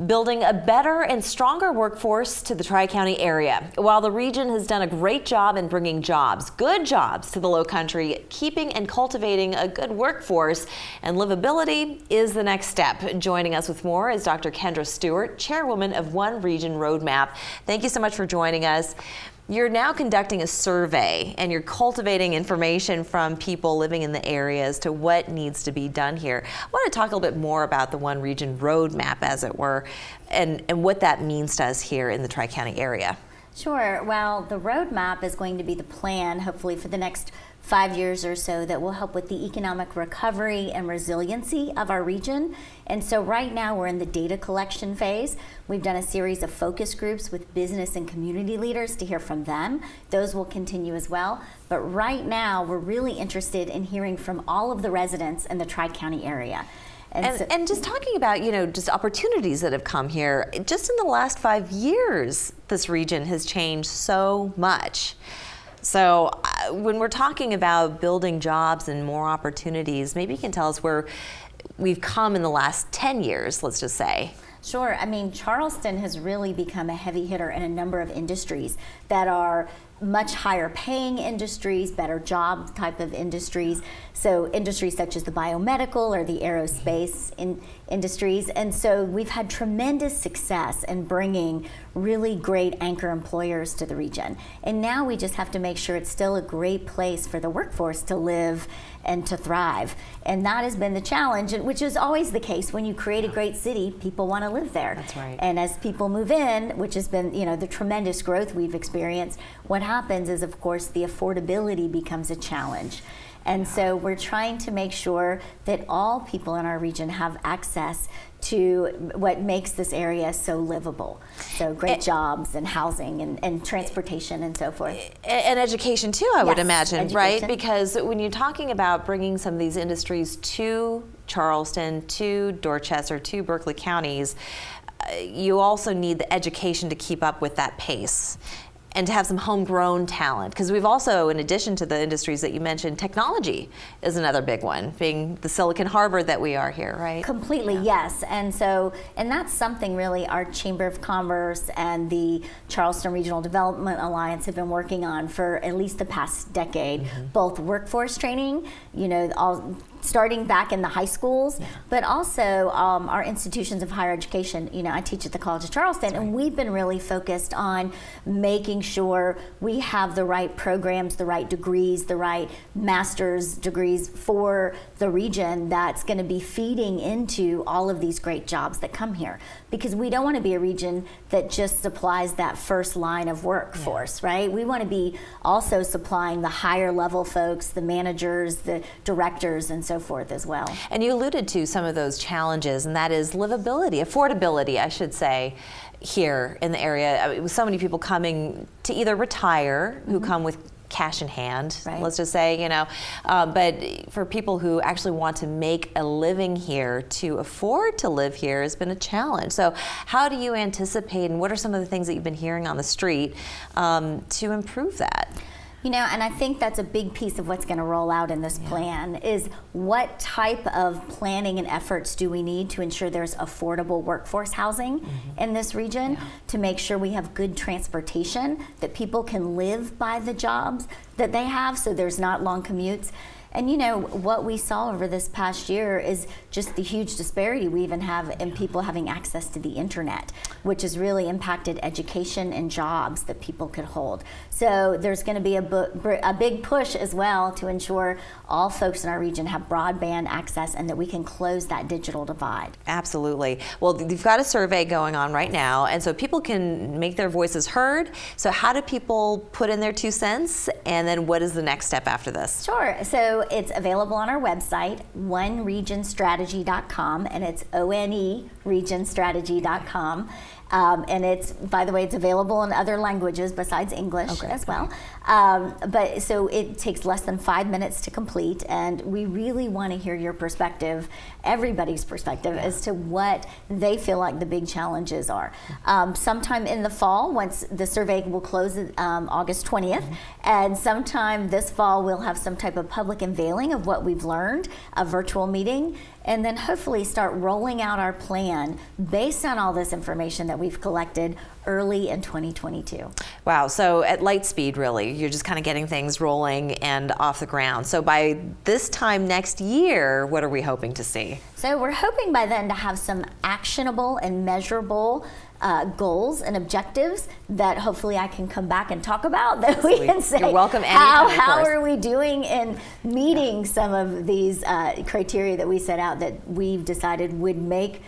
building a better and stronger workforce to the Tri-County area. While the region has done a great job in bringing jobs, good jobs to the Lowcountry, keeping and cultivating a good workforce and livability is the next step. Joining us with more is Dr. Kendra Stewart, chairwoman of One Region Roadmap. Thank you so much for joining us. You're now conducting a survey and you're cultivating information from people living in the area as to what needs to be done here. I want to talk a little bit more about the One Region Roadmap, as it were, and what that means to us here in the Tri-County area. Sure. Well, the roadmap is going to be the plan, hopefully, for the next 5 years or so that will help with the economic recovery and resiliency of our region. And so right now we're in the data collection phase. We've done a series of focus groups with business and community leaders to hear from them. Those will continue as well. But right now we're really interested in hearing from all of the residents in the Tri-County area. And just talking about, just opportunities that have come here. Just in the last 5 years, this region has changed so much. So when we're talking about building jobs and more opportunities, maybe you can tell us where we've come in the last 10 years, let's just say. Sure. I mean, Charleston has really become a heavy hitter in a number of industries that are much higher paying industries, better job type of industries. So industries such as the biomedical or the aerospace industries. And so we've had tremendous success in bringing really great anchor employers to the region. And now we just have to make sure it's still a great place for the workforce to live and to thrive. And that has been the challenge, which is always the case. When you create a great city, people want to live there. That's right. And as people move in, which has been, the tremendous growth we've experienced, what happens is, of course, the affordability becomes a challenge. And so we're trying to make sure that all people in our region have access to what makes this area so livable. So great jobs and housing and transportation and so forth. And education too, I would imagine, education. Right? Because when you're talking about bringing some of these industries to Charleston, to Dorchester, to Berkeley counties, you also need the education to keep up with that pace and to have some homegrown talent. Because we've also, in addition to the industries that you mentioned, technology is another big one, being the Silicon Harbor that we are here, right? Completely, yes. And that's something really our Chamber of Commerce and the Charleston Regional Development Alliance have been working on for at least the past decade. Both workforce training, starting back in the high schools, but also our institutions of higher education. I teach at the College of Charleston, and we've been really focused on making sure we have the right programs, the right degrees, the right master's degrees for the region that's going to be feeding into all of these great jobs that come here. Because we don't want to be a region that just supplies that first line of workforce, right? We want to be also supplying the higher level folks, the managers, the directors, and so forth as well. And you alluded to some of those challenges, and that is livability, affordability, I should say, here in the area. With so many people coming to either retire, who come with cash in hand, let's just say, but for people who actually want to make a living here, to afford to live here has been a challenge. So how do you anticipate, and what are some of the things that you've been hearing on the street to improve that? And I think that's a big piece of what's going to roll out in this plan is what type of planning and efforts do we need to ensure there's affordable workforce housing in this region, to make sure we have good transportation, that people can live by the jobs that they have, so there's not long commutes. And what we saw over this past year is just the huge disparity we even have in people having access to the internet, which has really impacted education and jobs that people could hold. So there's going to be a big push as well to ensure all folks in our region have broadband access and that we can close that digital divide. Absolutely. Well, you've got a survey going on right now, and so people can make their voices heard. So how do people put in their 2 cents, and then what is the next step after this? Sure. So it's available on our website, oneregionstrategy.com, and it's ONEregionstrategy.com. And it's, by the way, it's available in other languages besides English as well. But so it takes less than 5 minutes to complete, and we really want to hear your perspective, everybody's perspective, as to what they feel like the big challenges are. Sometime in the fall, once the survey will close August 20th, and sometime this fall we'll have some type of public unveiling of what we've learned, a virtual meeting, and then hopefully start rolling out our plan plan based on all this information that we've collected early in 2022. Wow, so at light speed, really, you're just kind of getting things rolling and off the ground. So by this time next year, what are we hoping to see? So we're hoping by then to have some actionable and measurable goals and objectives that hopefully I can come back and talk about, that we can say, you're welcome anytime, how are we doing in meeting some of these criteria that we set out that we've decided would make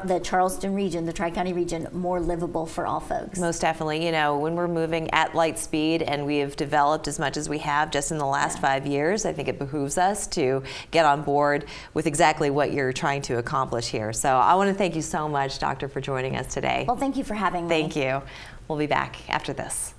the Charleston region, the Tri-County region, more livable for all folks. Most definitely. You know, when we're moving at light speed and we have developed as much as we have just in the last 5 years, I think it behooves us to get on board with exactly what you're trying to accomplish here. So I want to thank you so much, Doctor, for joining us today. Well, thank you for having me. Thank you. We'll be back after this.